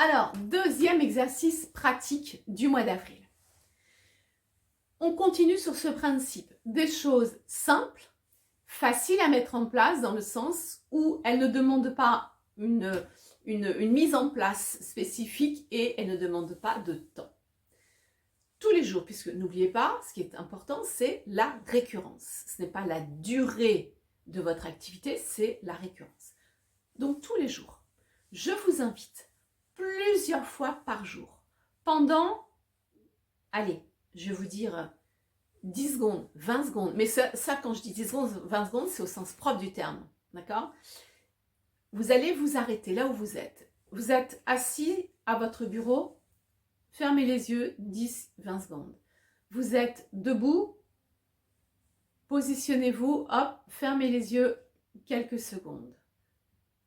Alors, deuxième exercice pratique du mois d'avril. On continue sur ce principe. Des choses simples, faciles à mettre en place dans le sens où elles ne demandent pas une mise en place spécifique et elles ne demandent pas de temps. Tous les jours, puisque n'oubliez pas, ce qui est important, c'est la récurrence. Ce n'est pas la durée de votre activité, c'est la récurrence. Donc tous les jours, je vous invite plusieurs fois par jour, pendant, allez, je vais vous dire 10 secondes, 20 secondes, mais ça quand je dis 10 secondes, 20 secondes, c'est au sens propre du terme, d'accord? Vous allez vous arrêter là où vous êtes. Vous êtes assis à votre bureau, fermez les yeux 10-20 secondes. Vous êtes debout, positionnez-vous, hop, fermez les yeux quelques secondes.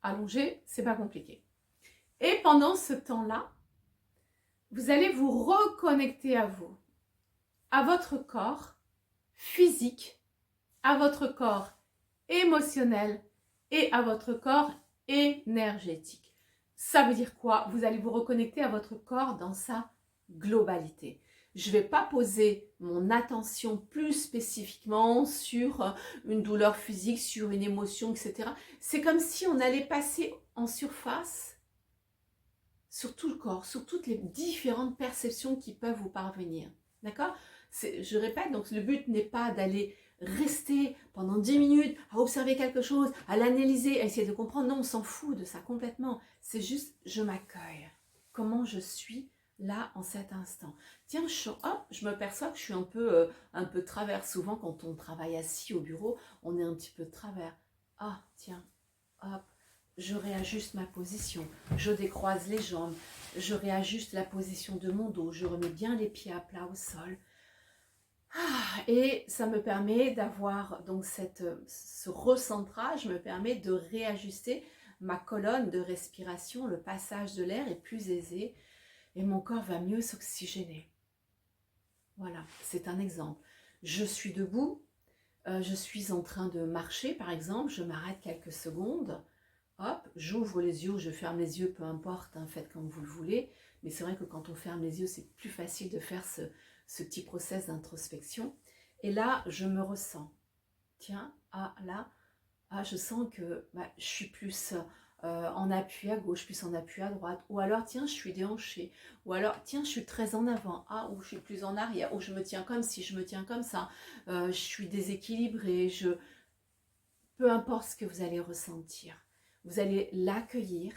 Allongé, c'est pas compliqué. Et pendant ce temps-là, vous allez vous reconnecter à vous, à votre corps physique, à votre corps émotionnel et à votre corps énergétique. Ça veut dire quoi? Vous allez vous reconnecter à votre corps dans sa globalité. Je ne vais pas poser mon attention plus spécifiquement sur une douleur physique, sur une émotion, etc. C'est comme si on allait passer en surface sur tout le corps, sur toutes les différentes perceptions qui peuvent vous parvenir. D'accord? Je répète, donc le but n'est pas d'aller rester pendant 10 minutes à observer quelque chose, à l'analyser, à essayer de comprendre. Non, on s'en fout de ça complètement. C'est juste, je m'accueille. Comment je suis là en cet instant. Tiens, je me perçois que je suis un peu de travers. Souvent, quand on travaille assis au bureau, on est un petit peu de travers. Ah, tiens, hop. Je réajuste ma position, je décroise les jambes, je réajuste la position de mon dos, je remets bien les pieds à plat au sol. Et ça me permet d'avoir donc ce recentrage, me permet de réajuster ma colonne de respiration, le passage de l'air est plus aisé et mon corps va mieux s'oxygéner. Voilà, c'est un exemple. Je suis debout, je suis en train de marcher par exemple, je m'arrête quelques secondes. Hop, j'ouvre les yeux ou je ferme les yeux, peu importe, hein, faites comme vous le voulez. Mais c'est vrai que quand on ferme les yeux, c'est plus facile de faire ce petit process d'introspection. Et là, je me ressens. Tiens, là, je sens que je suis plus en appui à gauche, plus en appui à droite. Ou alors, tiens, je suis déhanchée. Ou alors, tiens, je suis très en avant. Ou je suis plus en arrière. Ou je me tiens comme si, je me tiens comme ça. Je suis déséquilibrée. Peu importe ce que vous allez ressentir. Vous allez l'accueillir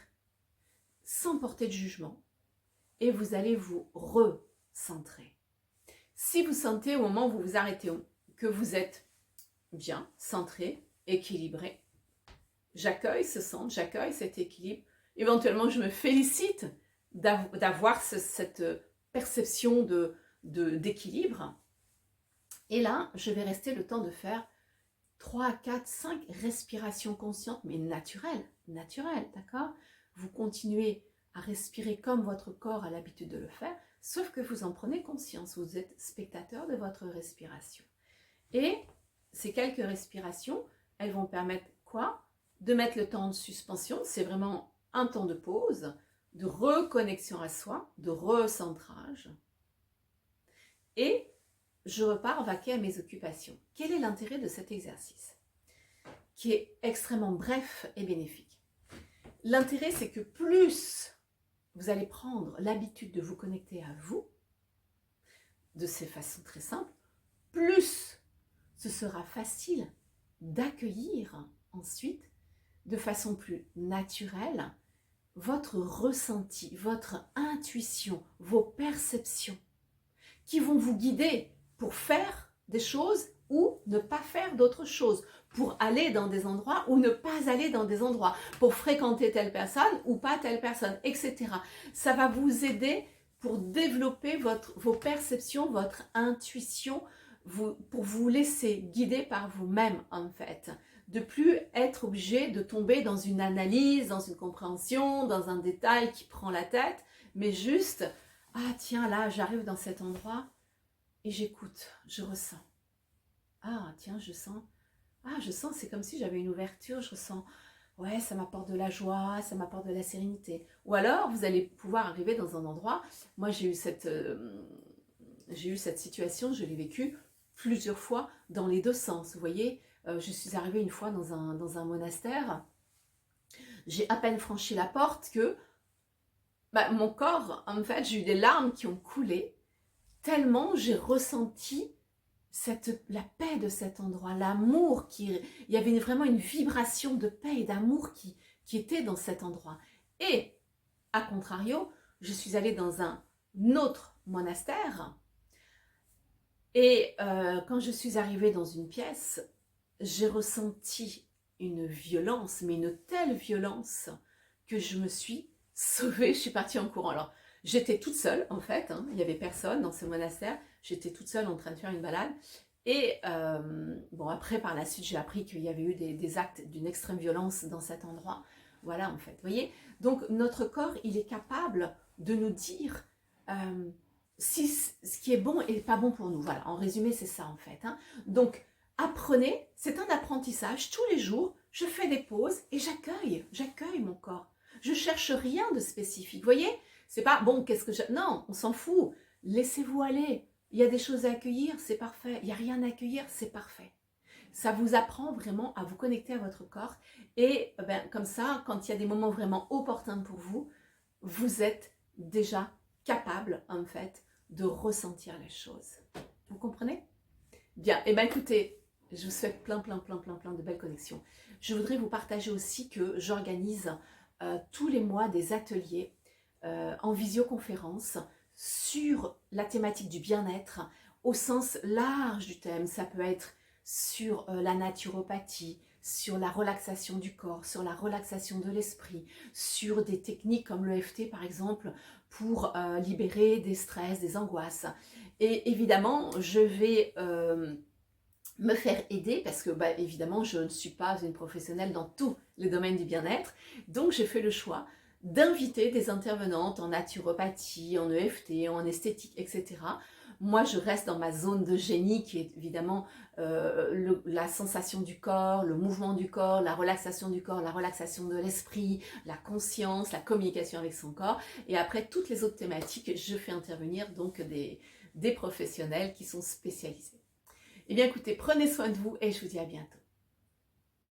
sans porter de jugement et vous allez vous recentrer. Si vous sentez au moment où vous vous arrêtez que vous êtes bien, centré, équilibré, j'accueille ce centre, j'accueille cet équilibre. Éventuellement, je me félicite d'avoir cette perception d'équilibre. Et là, je vais rester le temps de faire 3, 4, 5 respirations conscientes, mais naturelles, d'accord? Vous continuez à respirer comme votre corps a l'habitude de le faire, sauf que vous en prenez conscience, vous êtes spectateur de votre respiration. Et ces quelques respirations, elles vont permettre quoi? De mettre le temps de suspension, c'est vraiment un temps de pause, de reconnexion à soi, de recentrage. Et je repars vaquer à mes occupations. Quel est l'intérêt de cet exercice? Qui est extrêmement bref et bénéfique. L'intérêt, c'est que plus vous allez prendre l'habitude de vous connecter à vous, de ces façons très simples, plus ce sera facile d'accueillir ensuite, de façon plus naturelle, votre ressenti, votre intuition, vos perceptions, qui vont vous guider pour faire des choses ou ne pas faire d'autres choses, pour aller dans des endroits ou ne pas aller dans des endroits, pour fréquenter telle personne ou pas telle personne, etc. Ça va vous aider pour développer vos perceptions, votre intuition, pour vous laisser guider par vous-même en fait. De plus être obligé de tomber dans une analyse, dans une compréhension, dans un détail qui prend la tête, mais juste, ah tiens là j'arrive dans cet endroit, et j'écoute, je ressens. Ah, tiens, je sens, c'est comme si j'avais une ouverture, je ressens, ouais, ça m'apporte de la joie, ça m'apporte de la sérénité. Ou alors, vous allez pouvoir arriver dans un endroit, moi j'ai eu cette situation, je l'ai vécue plusieurs fois dans les deux sens. Vous voyez, je suis arrivée une fois dans un monastère, j'ai à peine franchi la porte que mon corps, en fait, j'ai eu des larmes qui ont coulé, tellement j'ai ressenti la paix de cet endroit, l'amour, il y avait vraiment une vibration de paix et d'amour qui était dans cet endroit. Et, à contrario, je suis allée dans un autre monastère et quand je suis arrivée dans une pièce, j'ai ressenti une violence, mais une telle violence que je me suis sauvée, je suis partie en courant. Alors, j'étais toute seule en fait, hein, il n'y avait personne dans ce monastère, j'étais toute seule en train de faire une balade. Et bon, après, par la suite, j'ai appris qu'il y avait eu des actes d'une extrême violence dans cet endroit. Voilà, en fait, vous voyez. Donc, notre corps, il est capable de nous dire si ce qui est bon et pas bon pour nous. Voilà, en résumé, c'est ça, en fait. Hein. Donc, apprenez, c'est un apprentissage. Tous les jours, je fais des pauses et j'accueille mon corps. Je cherche rien de spécifique. Vous voyez, c'est pas, bon, qu'est-ce que j'ai... Non, on s'en fout. Laissez-vous aller. Il y a des choses à accueillir, c'est parfait. Il n'y a rien à accueillir, c'est parfait. Ça vous apprend vraiment à vous connecter à votre corps. Et comme ça, quand il y a des moments vraiment opportuns pour vous, vous êtes déjà capable, en fait, de ressentir les choses. Vous comprenez? Bien, et écoutez, je vous souhaite plein de belles connexions. Je voudrais vous partager aussi que j'organise tous les mois des ateliers en visioconférence sur la thématique du bien-être au sens large du thème. Ça peut être sur la naturopathie, sur la relaxation du corps, sur la relaxation de l'esprit, sur des techniques comme l'EFT par exemple pour libérer des stress, des angoisses. Et évidemment, je vais me faire aider parce que évidemment, je ne suis pas une professionnelle dans tous les domaines du bien-être. Donc, j'ai fait le choix d'inviter des intervenantes en naturopathie, en EFT, en esthétique, etc. Moi, je reste dans ma zone de génie qui est évidemment la sensation du corps, le mouvement du corps, la relaxation du corps, la relaxation de l'esprit, la conscience, la communication avec son corps. Et après, toutes les autres thématiques, je fais intervenir donc des professionnels qui sont spécialisés. Eh bien écoutez, prenez soin de vous et je vous dis à bientôt.